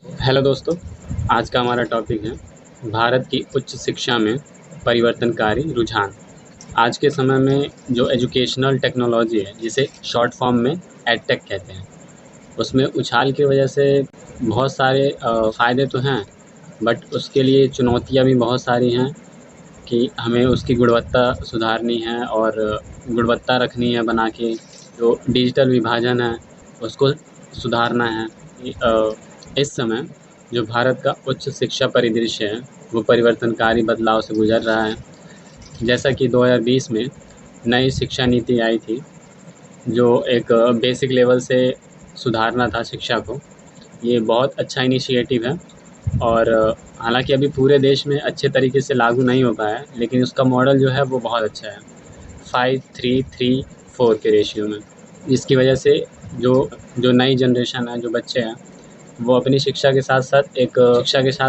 Hello दोस्तों, आज का हमारा टॉपिक है भारत की उच्च शिक्षा में परिवर्तनकारी रुझान। आज के समय में जो एजुकेशनल टेक्नोलॉजी है, जिसे शॉर्ट फॉर्म में एडटेक कहते हैं, उसमें उछाल की वजह से बहुत सारे फ़ायदे तो हैं, बट उसके लिए चुनौतियाँ भी बहुत सारी हैं कि हमें उसकी गुणवत्ता सुधारनी है और गुणवत्ता रखनी है बना के। जो डिजिटल विभाजन है, उसको सुधारना है। इस समय जो भारत का उच्च शिक्षा परिदृश्य है, वो परिवर्तनकारी बदलाव से गुज़र रहा है। जैसा कि 2020 में नई शिक्षा नीति आई थी, जो एक बेसिक लेवल से सुधारना था शिक्षा को। ये बहुत अच्छा इनिशिएटिव है और हालांकि अभी पूरे देश में अच्छे तरीके से लागू नहीं हो पाया है, लेकिन उसका मॉडल जो है वो बहुत अच्छा है, 5-3-3-4 के रेशियो में। इसकी वजह से जो जो नई जनरेशन है, जो बच्चे हैं, वो अपनी शिक्षा के साथ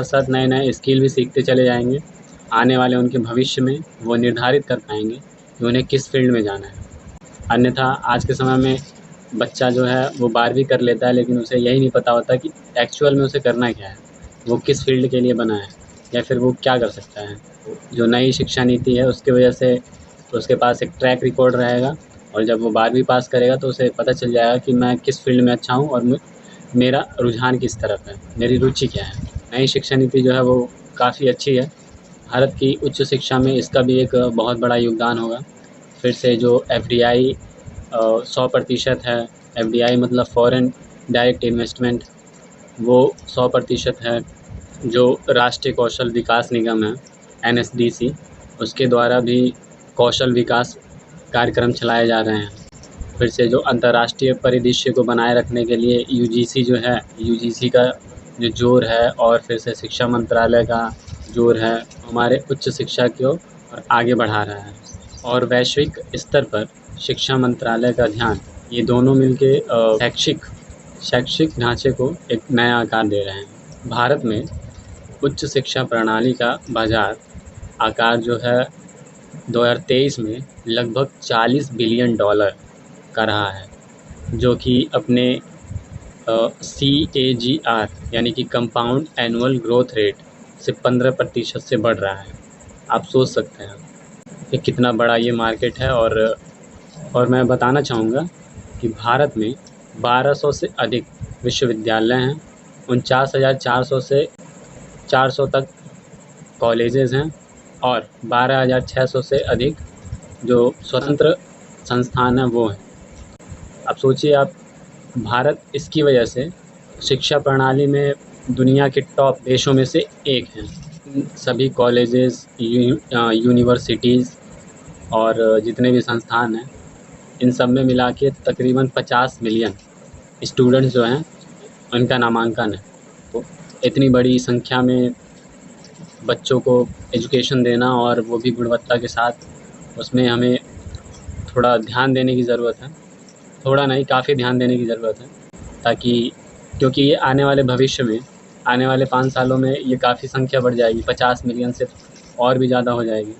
साथ नए नए स्किल भी सीखते चले जाएंगे। आने वाले उनके भविष्य में वो निर्धारित कर पाएंगे कि उन्हें किस फील्ड में जाना है। अन्यथा आज के समय में बच्चा जो है वो 12वीं कर लेता है, लेकिन उसे यही नहीं पता होता कि एक्चुअल में उसे करना क्या है, वो किस फील्ड के लिए बना है या फिर वो क्या कर सकता है। जो नई शिक्षा नीति है, उसकी वजह से उसके पास एक ट्रैक रिकॉर्ड रहेगा और जब वो 12वीं पास करेगा तो उसे पता चल जाएगा कि मैं किस फील्ड में अच्छा हूँ और मेरा रुझान किस तरफ है, मेरी रुचि क्या है। नई शिक्षा नीति जो है वो काफ़ी अच्छी है। भारत की उच्च शिक्षा में इसका भी एक बहुत बड़ा योगदान होगा। फिर से जो एफडीआई 100% है, एफडीआई मतलब फॉरेन डायरेक्ट इन्वेस्टमेंट, वो 100% है। जो राष्ट्रीय कौशल विकास निगम है, एनएसडीसी, उसके द्वारा भी कौशल विकास कार्यक्रम चलाए जा रहे हैं। फिर से जो अंतर्राष्ट्रीय परिदृश्य को बनाए रखने के लिए यूजीसी जो है, यूजीसी का जो जोर है और फिर से शिक्षा मंत्रालय का जोर है, हमारे उच्च शिक्षा को और आगे बढ़ा रहा है। और वैश्विक स्तर पर शिक्षा मंत्रालय का ध्यान, ये दोनों मिलके शैक्षिक ढांचे को एक नया आकार दे रहे हैं। भारत में उच्च शिक्षा प्रणाली का बाजार आकार जो है 2023 में लगभग $40 बिलियन का रहा है, जो कि अपने CAGR यानी कि कंपाउंड एनुअल ग्रोथ रेट से 15% से बढ़ रहा है। आप सोच सकते हैं कि कितना बड़ा ये मार्केट है। और मैं बताना चाहूँगा कि भारत में 1200 से अधिक विश्वविद्यालय हैं, 49,400 से 400 तक कॉलेजेस हैं और 12,600 से अधिक जो स्वतंत्र संस्थान हैं वो हैं। अब सोचिए आप, भारत इसकी वजह से शिक्षा प्रणाली में दुनिया के टॉप देशों में से एक है। सभी कॉलेजेस, यूनिवर्सिटीज़ और जितने भी संस्थान हैं, इन सब में मिला के तकरीबन 50 मिलियन स्टूडेंट्स जो हैं, उनका नामांकन है। तो इतनी बड़ी संख्या में बच्चों को एजुकेशन देना और वो भी गुणवत्ता के साथ, उसमें हमें थोड़ा ध्यान देने की ज़रूरत है। थोड़ा नहीं, काफ़ी ध्यान देने की ज़रूरत है, ताकि क्योंकि ये आने वाले भविष्य में, आने वाले 5 सालों में ये काफ़ी संख्या बढ़ जाएगी, 50 मिलियन से और भी ज़्यादा हो जाएगी।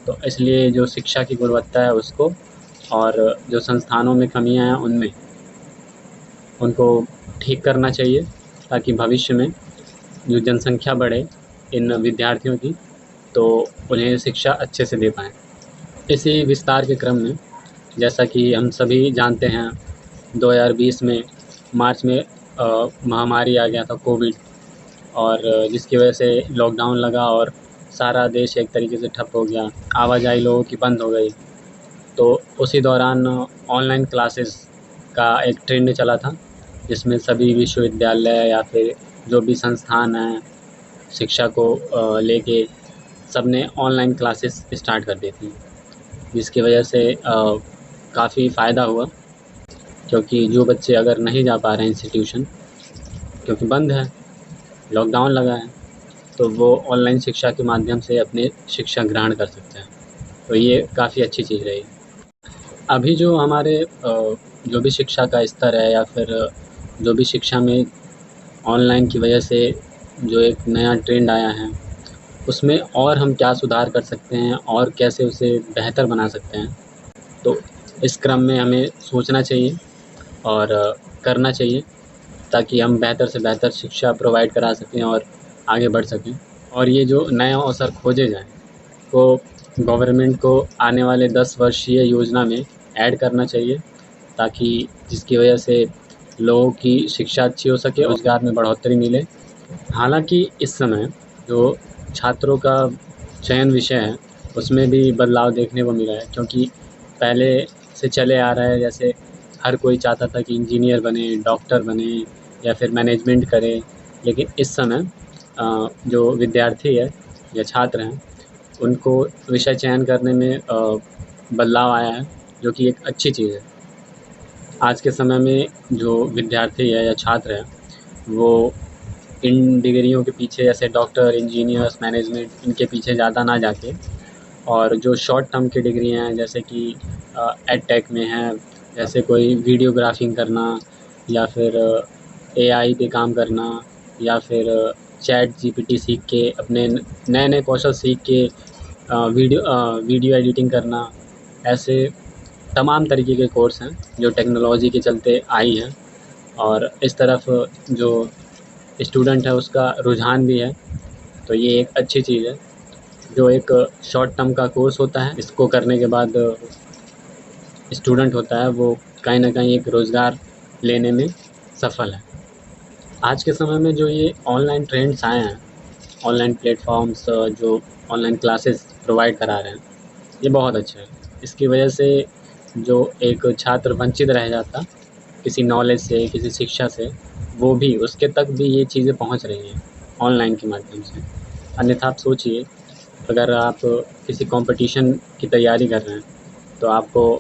तो इसलिए जो शिक्षा की गुणवत्ता है उसको, और जो संस्थानों में कमियां हैं उनमें, उनको ठीक करना चाहिए, ताकि भविष्य में जो जनसंख्या बढ़े इन विद्यार्थियों की, तो उन्हें शिक्षा अच्छे से दे पाएँ। इसी विस्तार के क्रम में, जैसा कि हम सभी जानते हैं, 2020 में मार्च में महामारी आ गया था, कोविड, और जिसकी वजह से लॉकडाउन लगा और सारा देश एक तरीके से ठप हो गया, आवाजाही लोगों की बंद हो गई। तो उसी दौरान ऑनलाइन क्लासेस का एक ट्रेंड चला था, जिसमें सभी विश्वविद्यालय या फिर जो भी संस्थान हैं शिक्षा को लेके, सब ने ऑनलाइन क्लासेस स्टार्ट कर दी थी, जिसकी वजह से काफ़ी फ़ायदा हुआ। क्योंकि जो बच्चे अगर नहीं जा पा रहे हैं इंस्टीट्यूशन, क्योंकि बंद है, लॉकडाउन लगा है, तो वो ऑनलाइन शिक्षा के माध्यम से अपने शिक्षा ग्रहण कर सकते हैं। तो ये काफ़ी अच्छी चीज़ रही। अभी जो हमारे जो भी शिक्षा का स्तर है या फिर जो भी शिक्षा में ऑनलाइन की वजह से जो एक नया ट्रेंड आया है, उसमें और हम क्या सुधार कर सकते हैं और कैसे उसे बेहतर बना सकते हैं, तो इस क्रम में हमें सोचना चाहिए और करना चाहिए। ताकि हम बेहतर से बेहतर शिक्षा प्रोवाइड करा सकें और आगे बढ़ सकें। और ये जो नए अवसर खोजे जाएँ, को गवर्नमेंट को आने वाले 10 वर्षीय योजना में ऐड करना चाहिए, ताकि जिसकी वजह से लोगों की शिक्षा अच्छी हो सके, रोज़गार में बढ़ोतरी मिले। हालाँकि इस समय जो छात्रों का चयन विषय है, उसमें भी बदलाव देखने को मिला है, क्योंकि पहले से चले आ रहा है, जैसे हर कोई चाहता था कि इंजीनियर बने, डॉक्टर बने या फिर मैनेजमेंट करे। लेकिन इस समय जो विद्यार्थी है या छात्र हैं, उनको विषय चयन करने में बदलाव आया है, जो कि एक अच्छी चीज़ है। आज के समय में जो विद्यार्थी है या छात्र है, वो इन डिग्रियों के पीछे, जैसे डॉक्टर, इंजीनियर्स, मैनेजमेंट, इनके पीछे ज़्यादा ना जाके, और जो शॉर्ट टर्म की डिग्रियाँ हैं, जैसे कि एडटेक में है, जैसे कोई वीडियोग्राफिंग करना या फिर एआई पे काम करना या फिर चैट जीपीटी सीख के अपने नए-नए कौशल सीख के वीडियो एडिटिंग करना, ऐसे तमाम तरीके के कोर्स हैं जो टेक्नोलॉजी के चलते आई हैं। और इस तरफ जो स्टूडेंट है उसका रुझान भी है, तो ये एक अच्छी चीज़ है। जो एक शॉर्ट टर्म का कोर्स होता है, इसको करने के बाद स्टूडेंट होता है वो कहीं न कहीं एक रोज़गार लेने में सफल है। आज के समय में जो ये ऑनलाइन ट्रेंड्स आए हैं, ऑनलाइन प्लेटफ़ॉर्म्स जो ऑनलाइन क्लासेस प्रोवाइड करा रहे हैं, ये बहुत अच्छा है। इसकी वजह से जो एक छात्र वंचित रह जाता किसी नॉलेज से, किसी शिक्षा से, वो भी उसके तक भी ये चीज़ें पहुंच रही हैं ऑनलाइन के माध्यम से। अन्यथा आप सोचिए, अगर आप किसी कॉम्पिटिशन की तैयारी कर रहे हैं, तो आपको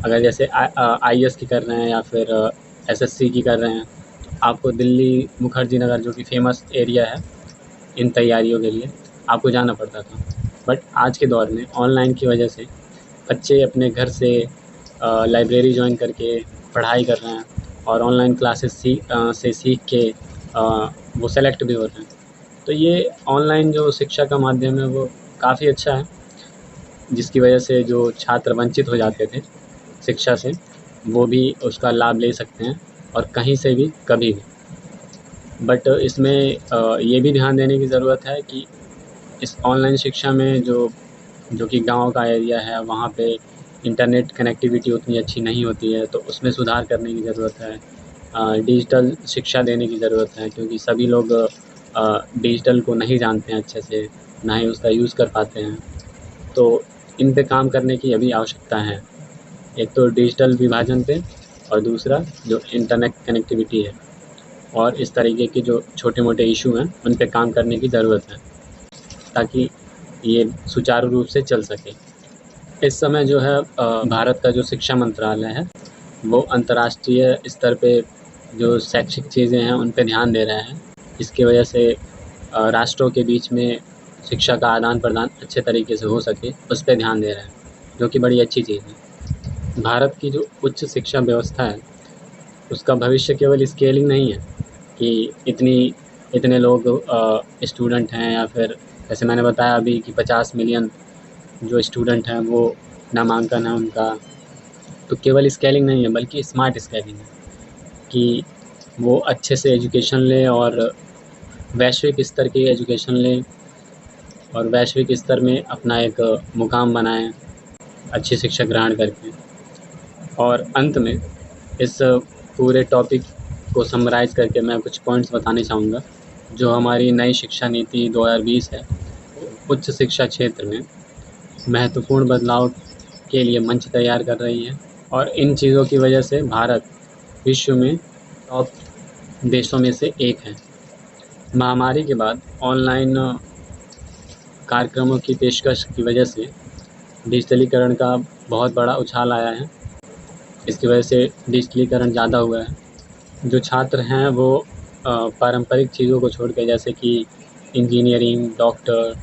अगर जैसे आईएएस की कर रहे हैं या फिर एसएससी की कर रहे हैं, आपको दिल्ली मुखर्जी नगर, जो कि फ़ेमस एरिया है इन तैयारियों के लिए, आपको जाना पड़ता था। बट आज के दौर में ऑनलाइन की वजह से बच्चे अपने घर से लाइब्रेरी जॉइन करके पढ़ाई कर रहे हैं और ऑनलाइन क्लासेस से सीख के वो सेलेक्ट भी हो रहे हैं। तो ये ऑनलाइन जो शिक्षा का माध्यम है वो काफ़ी अच्छा है, जिसकी वजह से जो छात्र वंचित हो जाते थे शिक्षा से, वो भी उसका लाभ ले सकते हैं और कहीं से भी, कभी भी। बट इसमें ये भी ध्यान देने की ज़रूरत है कि इस ऑनलाइन शिक्षा में जो कि गाँव का एरिया है, वहाँ पे इंटरनेट कनेक्टिविटी उतनी अच्छी नहीं होती है, तो उसमें सुधार करने की ज़रूरत है। डिजिटल शिक्षा देने की ज़रूरत है, क्योंकि सभी लोग डिजिटल को नहीं जानते हैं अच्छे से, ना ही उसका यूज़ कर पाते हैं। तो इन पे काम करने की अभी आवश्यकता है। एक तो डिजिटल विभाजन पे, और दूसरा जो इंटरनेट कनेक्टिविटी है, और इस तरीके के जो छोटे-मोटे इशू हैं, उन पे काम करने की ज़रूरत है, ताकि ये सुचारू रूप से चल सके। इस समय जो है भारत का जो शिक्षा मंत्रालय है, वो अंतर्राष्ट्रीय स्तर पे जो शैक्षिक चीज़ें हैं, उन पे ध्यान दे रहा है। इसकी वजह से राष्ट्रों के बीच में शिक्षा का आदान-प्रदान अच्छे तरीके से हो सके, उस पे ध्यान दे रहा है, जो कि बड़ी अच्छी चीज़ है। भारत की जो उच्च शिक्षा व्यवस्था है, उसका भविष्य केवल स्केलिंग नहीं है कि इतने लोग स्टूडेंट हैं, या फिर जैसे मैंने बताया अभी कि 50 मिलियन जो स्टूडेंट हैं वो नामांकन है उनका। तो केवल स्केलिंग नहीं है, बल्कि स्मार्ट स्केलिंग है कि वो अच्छे से एजुकेशन लें और वैश्विक स्तर की एजुकेशन लें और वैश्विक स्तर में अपना एक मुकाम बनाएं अच्छी शिक्षा ग्रहण करके। और अंत में इस पूरे टॉपिक को समराइज़ करके मैं कुछ पॉइंट्स बताने चाहूँगा। जो हमारी नई शिक्षा नीति 2020 है, उच्च शिक्षा क्षेत्र में महत्वपूर्ण बदलाव के लिए मंच तैयार कर रही है, और इन चीज़ों की वजह से भारत विश्व में टॉप देशों में से एक है। महामारी के बाद ऑनलाइन कार्यक्रमों की पेशकश की वजह से डिजिटलीकरण का बहुत बड़ा उछाल आया है। इसकी वजह से डिजिटलीकरण ज़्यादा हुआ है। जो छात्र हैं वो पारंपरिक चीज़ों को छोड़ के, जैसे कि इंजीनियरिंग, डॉक्टर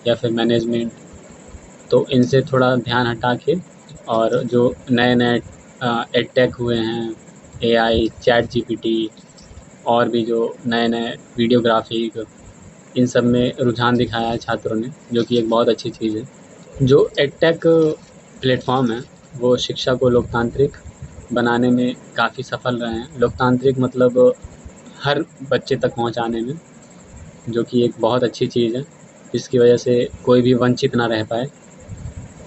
या फिर मैनेजमेंट, तो इनसे थोड़ा ध्यान हटा के, और जो नए-नए एडटेक हुए हैं, एआई, चैट जीपीटी, और भी जो नए-नए वीडियोग्राफिक, इन सब में रुझान दिखाया है छात्रों ने, जो कि एक बहुत अच्छी चीज़ है। जो एडटेक प्लेटफ़ॉर्म है, वो शिक्षा को लोकतांत्रिक बनाने में काफ़ी सफल रहे हैं। लोकतांत्रिक मतलब हर बच्चे तक पहुंचाने में, जो कि एक बहुत अच्छी चीज़ है, जिसकी वजह से कोई भी वंचित ना रह पाए।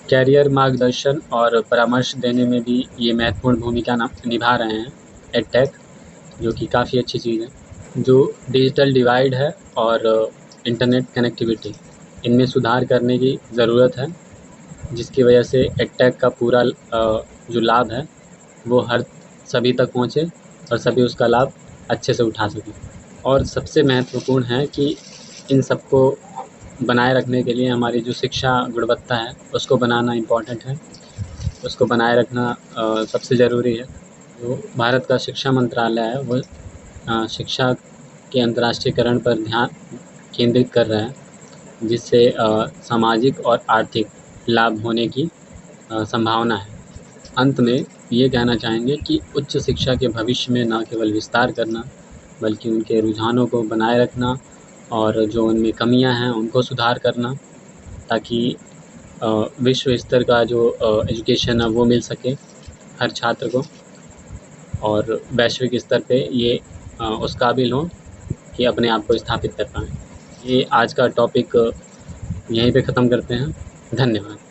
कैरियर मार्गदर्शन और परामर्श देने में भी ये महत्वपूर्ण भूमिका निभा रहे हैं एडटेक, जो कि काफ़ी अच्छी चीज़ है। जो डिजिटल डिवाइड है और इंटरनेट कनेक्टिविटी, इनमें सुधार करने की ज़रूरत है, जिसकी वजह से एडटेक का पूरा जो लाभ है वो हर सभी तक पहुँचे और सभी उसका लाभ अच्छे से उठा सकें। और सबसे महत्वपूर्ण है कि इन सबको बनाए रखने के लिए हमारी जो शिक्षा गुणवत्ता है उसको बनाना इम्पोर्टेंट है, उसको बनाए रखना सबसे ज़रूरी है। जो भारत का शिक्षा मंत्रालय है वो शिक्षा के अंतर्राष्ट्रीयकरण पर ध्यान केंद्रित कर रहा है, जिससे सामाजिक और आर्थिक लाभ होने की संभावना है। अंत में ये कहना चाहेंगे कि उच्च शिक्षा के भविष्य में न केवल विस्तार करना, बल्कि उनके रुझानों को बनाए रखना और जो उनमें कमियां हैं उनको सुधार करना, ताकि विश्व स्तर का जो एजुकेशन है वो मिल सके हर छात्र को, और वैश्विक स्तर पे ये उस काबिल हों कि अपने आप को स्थापित कर पाएँ। ये आज का टॉपिक यहीं पे ख़त्म करते हैं। धन्यवाद।